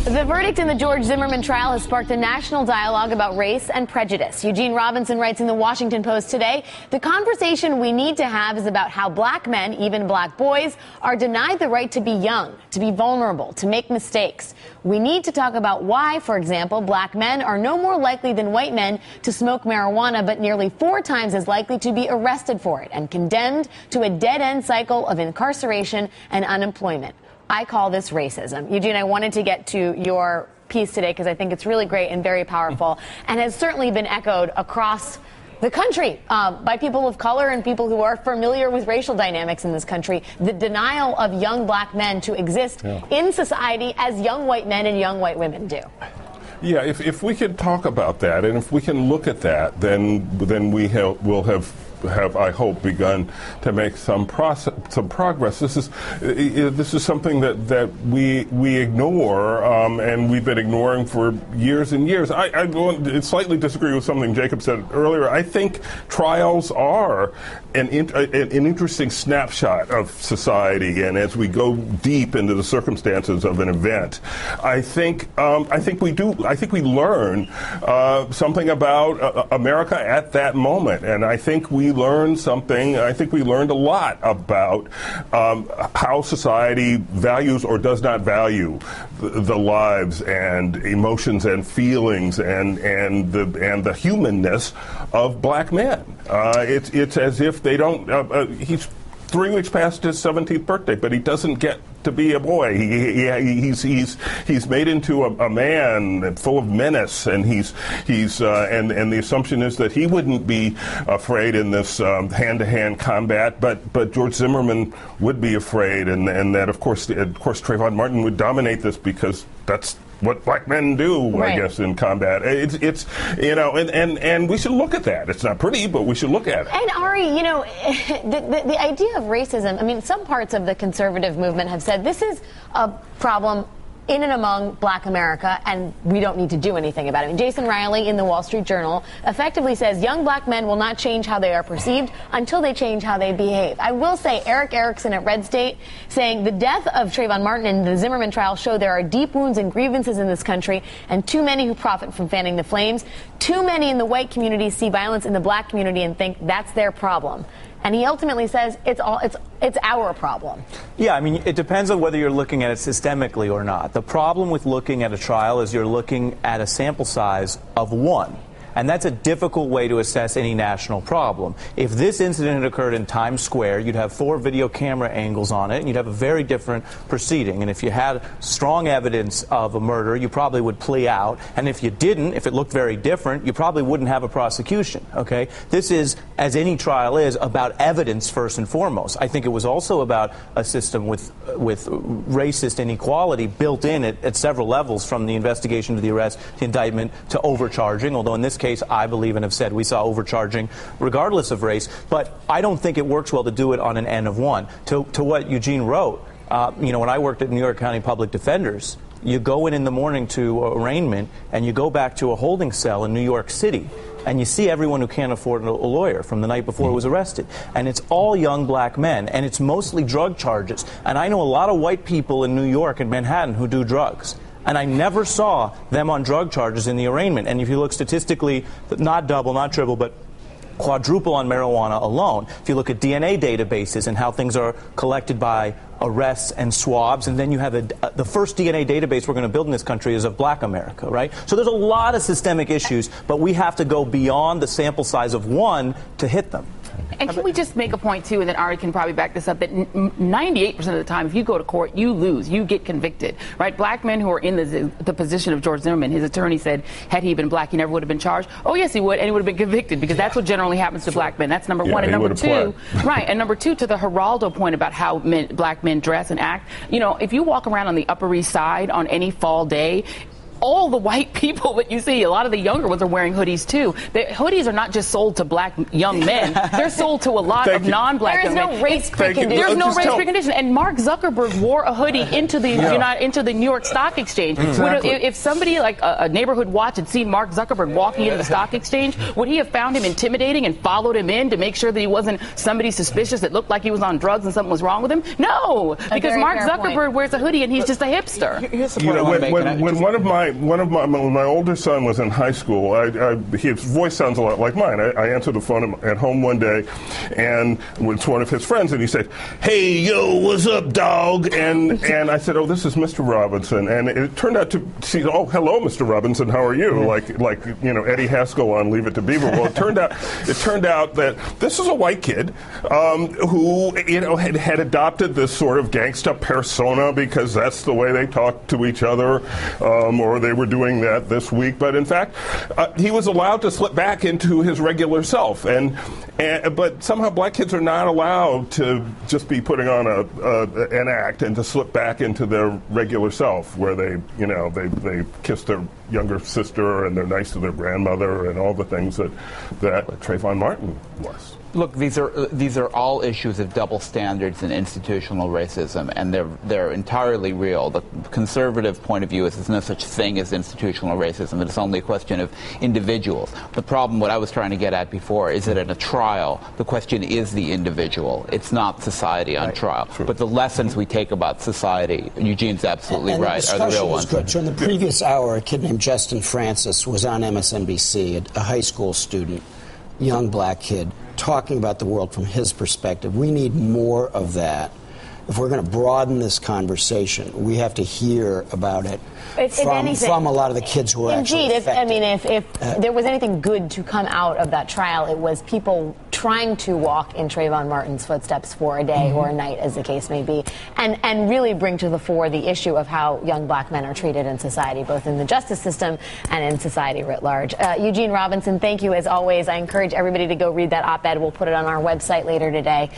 The verdict in the George Zimmerman trial has sparked a national dialogue about race and prejudice. Eugene Robinson writes in the Washington Post today, the conversation we need to have is about how black men, even black boys, are denied the right to be young, to be vulnerable, to make mistakes. We need to talk about why, for example, black men are no more likely than white men to smoke marijuana, but nearly 4 times as likely to be arrested for it and condemned to a dead-end cycle of incarceration and unemployment. I call this racism. Eugene, I wanted to get to your piece today because I think it's really great and very powerful and has certainly been echoed across the country by people of color and people who are familiar with racial dynamics in this country. The denial of young black men to exist in society as young white men and young white women do. Yeah, if we can talk about that and if we can look at that, then we'll have, I hope, begun to make some progress. This is something that we ignore, and we've been ignoring for years and years. I slightly disagree with something Jacob said earlier. I think trials are an interesting snapshot of society, and as we go deep into the circumstances of an event, I think we learn something about America at that moment, and I think we learned something. I think we learned a lot about how society values or does not value the lives and emotions and feelings and the humanness of black men. It's as if they don't. He's 3 weeks past his 17th birthday, but he doesn't get to be a boy. He's made into a man full of menace, and and the assumption is that he wouldn't be afraid in this hand-to-hand combat, but George Zimmerman would be afraid, and that of course Trayvon Martin would dominate this because that's what black men do, right. I guess, in combat. It's and we should look at that. It's not pretty, but we should look at it. And Ari, the idea of racism, I mean, some parts of the conservative movement have said this is a problem in and among black America, and we don't need to do anything about it. I mean, Jason Riley in the Wall Street Journal effectively says young black men will not change how they are perceived until they change how they behave. I will say Eric Erickson at Red State saying the death of Trayvon Martin and the Zimmerman trial show there are deep wounds and grievances in this country and too many who profit from fanning the flames. Too many in the white community see violence in the black community and think that's their problem. And he ultimately says it's our problem. Yeah, I mean, it depends on whether you're looking at it systemically or not. The problem with looking at a trial is you're looking at a sample size of 1. And that's a difficult way to assess any national problem. If this incident had occurred in Times Square, you'd have 4 video camera angles on it, and you'd have a very different proceeding. And if you had strong evidence of a murder, you probably would plea out. And if you didn't, if it looked very different, you probably wouldn't have a prosecution, okay? This is, as any trial is, about evidence first and foremost. I think it was also about a system with racist inequality built in at several levels, from the investigation to the arrest, the indictment, to overcharging, although in this case, I believe and have said we saw overcharging regardless of race. But I don't think it works well to do it on an N of 1. To what Eugene wrote, when I worked at New York County Public Defenders, you go in the morning to arraignment and you go back to a holding cell in New York City and you see everyone who can't afford a lawyer from the night before he was arrested. And it's all young black men, and it's mostly drug charges. And I know a lot of white people in New York and Manhattan who do drugs. And I never saw them on drug charges in the arraignment. And if you look statistically, not double, not triple, but quadruple on marijuana alone. If you look at DNA databases and how things are collected by arrests and swabs, and then you have the first DNA database we're going to build in this country is of black America, right? So there's a lot of systemic issues, but we have to go beyond the sample size of 1 to hit them. And can we just make a point, too, and then Ari can probably back this up, that 98% of the time, if you go to court, you lose. You get convicted, right? Black men who are in the position of George Zimmerman, his attorney said, had he been black, he never would have been charged. Oh, yes, he would, and he would have been convicted, because that's what generally happens to black men. That's number one. And number 2, right, and number 2, to the Geraldo point about how black men dress and act, if you walk around on the Upper East Side on any fall day, all the white people that you see, a lot of the younger ones are wearing hoodies too. The hoodies are not just sold to black young men; they're sold to a lot of non-black young men. There is no race precondition. There's no race precondition. And Mark Zuckerberg wore a hoodie into the into the New York Stock Exchange. Exactly. If somebody like a neighborhood watch had seen Mark Zuckerberg walking into the stock exchange, would he have found him intimidating and followed him in to make sure that he wasn't somebody suspicious that looked like he was on drugs and something was wrong with him? No, because Mark Zuckerberg wears a hoodie and he's just a hipster. Here's the point when my older son was in high school, his voice sounds a lot like mine. I answered the phone at home one day, and it's one of his friends, and he said, "Hey, yo, what's up, dog?" And I said, "Oh, this is Mr. Robinson." And it turned out to see, "Oh, hello, Mr. Robinson, how are you?" Like Eddie Haskell on Leave It to Beaver. Well, it turned out that this is a white kid who had adopted this sort of gangsta persona because that's the way they talk to each other, or they were doing that this week. But in fact, he was allowed to slip back into his regular self, but somehow black kids are not allowed to just be putting on an act and to slip back into their regular self, where they kiss their younger sister and they're nice to their grandmother and all the things that Trayvon Martin was. Look, these are all issues of double standards and institutional racism, and they're entirely real. The conservative point of view is there's no such thing as institutional racism. It's only a question of individuals. The problem, what I was trying to get at before, is that in a trial, the question is the individual. It's not society on trial. True. But the lessons we take about society, Eugene's absolutely right, are the real ones. Good. So in the previous hour, a kid named Justin Francis was on MSNBC, a high school student, young black kid, talking about the world from his perspective. We need more of that. If we're going to broaden this conversation, we have to hear about it from a lot of the kids who are actually affected. If there was anything good to come out of that trial, it was people trying to walk in Trayvon Martin's footsteps for a day or a night, as the case may be, and really bring to the fore the issue of how young black men are treated in society, both in the justice system and in society writ large. Eugene Robinson, thank you as always. I encourage everybody to go read that op-ed. We'll put it on our website later today.